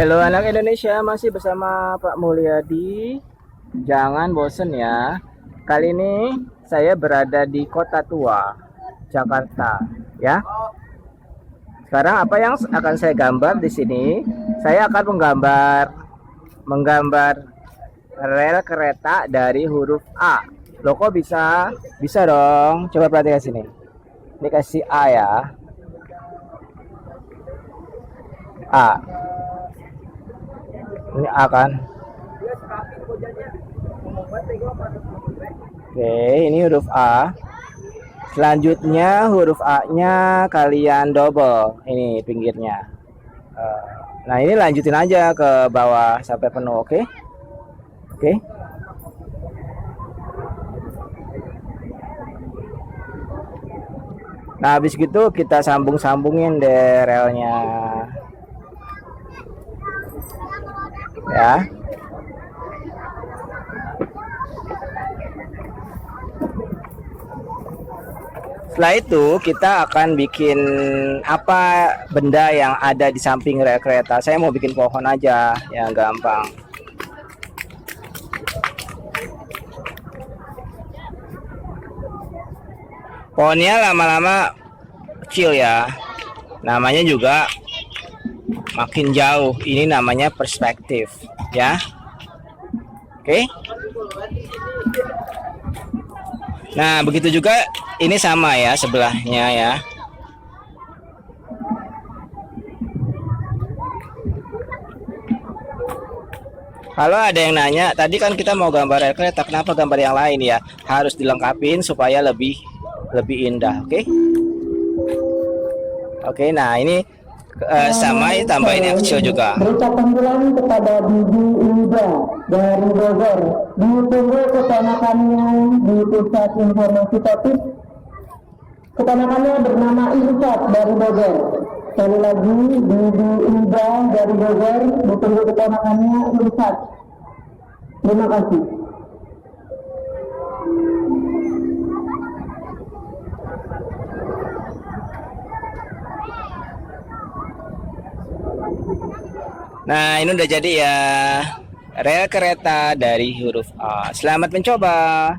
Halo anak Indonesia, masih bersama Pak Mulyadi. Jangan bosen ya. Kali ini saya berada di Kota Tua, Jakarta, ya. Sekarang apa yang akan saya gambar di sini? Saya akan menggambar rel kereta dari huruf A. Loh kok bisa? Bisa dong. Coba perhatikan sini. Ini kasih A ya. A. Ini A kan? Oke, ini huruf A. Selanjutnya huruf A-nya kalian double. Ini pinggirnya. Nah, ini lanjutin aja ke bawah sampai penuh, oke? Oke. Nah, habis gitu kita sambung-sambungin deh relnya. Ya. Setelah itu kita akan bikin apa benda yang ada di samping rel kereta. Saya mau bikin pohon aja yang gampang. Pohonnya lama-lama kecil ya. Namanya juga makin jauh. Ini namanya perspektif ya. Oke. Nah, begitu juga ini sama ya sebelahnya ya. Kalau ada yang nanya, tadi kan kita mau gambar rel kereta, kenapa gambar yang lain ya? Harus dilengkapin supaya lebih indah, oke? Oke, nah ini sama tambahin yang kecil juga. Berita panggilan kepada Bibi Ida dari Bogor. Ditunggu keponakannya di pusat informasi Covid. Keponakannya bernama Irfat dari Bogor. Sekali lagi Bibi Ida dari Bogor. Ditunggu keponakannya Irfat. Terima kasih. Nah, ini udah jadi ya rel kereta dari huruf A. Selamat mencoba.